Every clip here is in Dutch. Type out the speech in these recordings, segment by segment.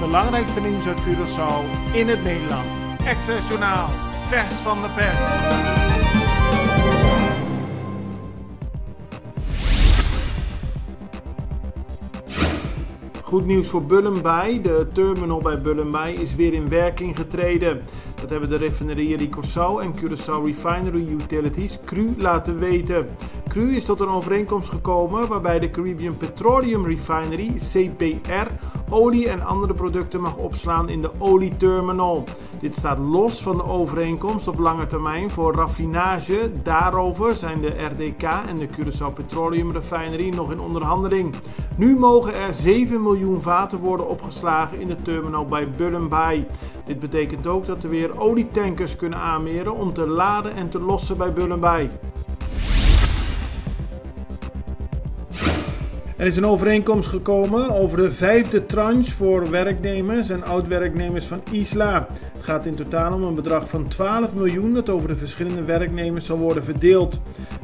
belangrijkste nieuws uit Curaçao in het Nederland. Access Journaal, vers van de pers. Goed nieuws voor Bullem Bay. De terminal bij Bullem Bay is weer in werking getreden. Dat hebben de Refinerie Curaçao en Curaçao Refinery Utilities, CRU, laten weten. CRU is tot een overeenkomst gekomen waarbij de Caribbean Petroleum Refinery, CPR, olie en andere producten mag opslaan in de olieterminal. Dit staat los van de overeenkomst op lange termijn voor raffinage. Daarover zijn de RDK en de Curaçao Petroleum Refinery nog in onderhandeling. Nu mogen er 7 miljoen vaten worden opgeslagen in de terminal bij Bullem Bay. Dit betekent ook dat er weer olietankers kunnen aanmeren om te laden en te lossen bij Bullem Bay. Er is een overeenkomst gekomen over de 5e tranche voor werknemers en oud-werknemers van Isla. Het gaat in totaal om een bedrag van 12 miljoen dat over de verschillende werknemers zal worden verdeeld.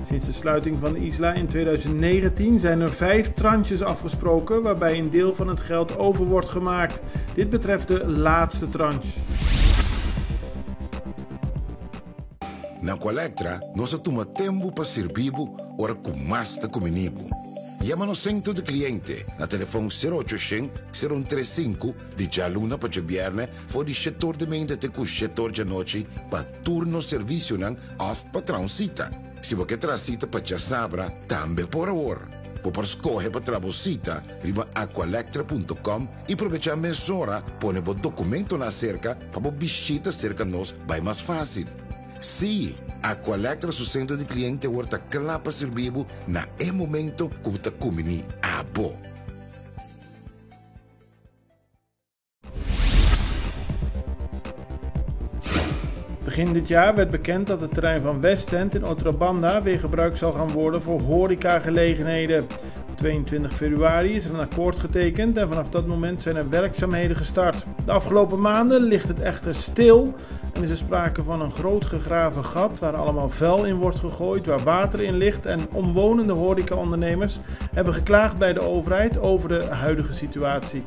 Sinds de sluiting van Isla in 2019 zijn er 5 tranches afgesproken waarbij een deel van het geld over wordt gemaakt. Dit betreft de laatste tranche. Na Colectra, nós toma tempo para servir ora com mais da comunico. Llama-nos centro de cliente na telefone 0800-035 de Jaluna para Jabierne voor die setor de mente te cu setor de noite para turno serviço nang of patrão cita. Se você traz cita para Jasabra, também por hora. Por escolher para trabalhar riba aqualectra.com e aproveitar a mesura, põe o documento na cerca para o bichita cerca nós vai mais fácil. Sim, a Aqualectra, seu centro de cliente, está claro para servir na momento que você come a bo. Begin dit jaar werd bekend dat het terrein van Westend in Otrabanda weer gebruikt zal gaan worden voor horecagelegenheden. Op 22 februari is er een akkoord getekend en vanaf dat moment zijn er werkzaamheden gestart. De afgelopen maanden ligt het echter stil en is er sprake van een groot gegraven gat waar allemaal vuil in wordt gegooid, waar water in ligt en omwonende horecaondernemers hebben geklaagd bij de overheid over de huidige situatie.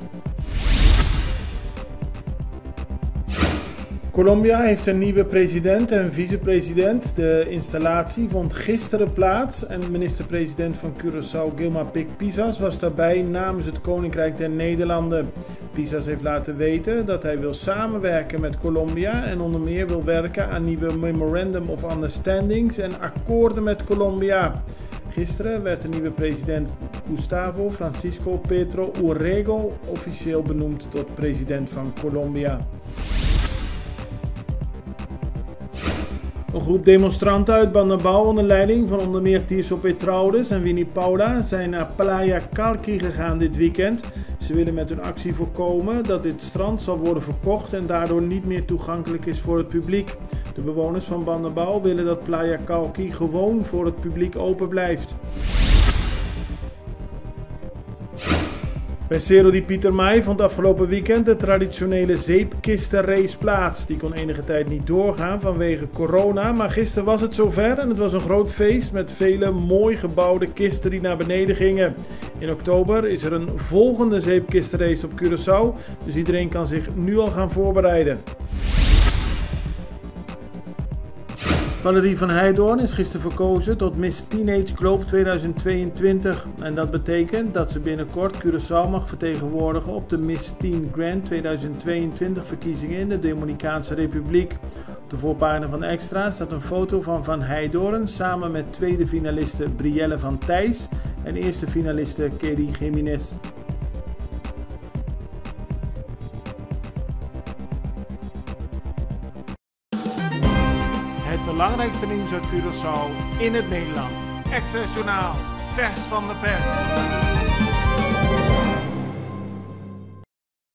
Colombia heeft een nieuwe president en vicepresident. De installatie vond gisteren plaats en minister-president van Curaçao, Gilma Pic Pisas, was daarbij namens het Koninkrijk der Nederlanden. Pisas heeft laten weten dat hij wil samenwerken met Colombia en onder meer wil werken aan nieuwe Memorandum of Understandings en akkoorden met Colombia. Gisteren werd de nieuwe president Gustavo Francisco Petro Urrego officieel benoemd tot president van Colombia. Een groep demonstranten uit Banabao onder leiding van onder meer Tirso Petraudes en Winnie Paula zijn naar Playa Calqui gegaan dit weekend. Ze willen met hun actie voorkomen dat dit strand zal worden verkocht en daardoor niet meer toegankelijk is voor het publiek. De bewoners van Banabao willen dat Playa Calqui gewoon voor het publiek open blijft. Bij Cerro di Pietermai vond afgelopen weekend de traditionele zeepkistenrace plaats. Die kon enige tijd niet doorgaan vanwege corona, maar gisteren was het zover en het was een groot feest met vele mooi gebouwde kisten die naar beneden gingen. In oktober is er een volgende zeepkistenrace op Curaçao, dus iedereen kan zich nu al gaan voorbereiden. Valerie van Heijdorn is gisteren verkozen tot Miss Teenage Globe 2022 en dat betekent dat ze binnenkort Curaçao mag vertegenwoordigen op de Miss Teen Grand 2022 verkiezingen in de Dominicaanse Republiek. Op de voorpagina van Extra staat een foto van Heijdorn samen met tweede finaliste Brielle van Thijs en eerste finaliste Kerry Jiménez. Het belangrijkste nieuws uit Curaçao in het Nederland. Access Journaal, vers van de pers.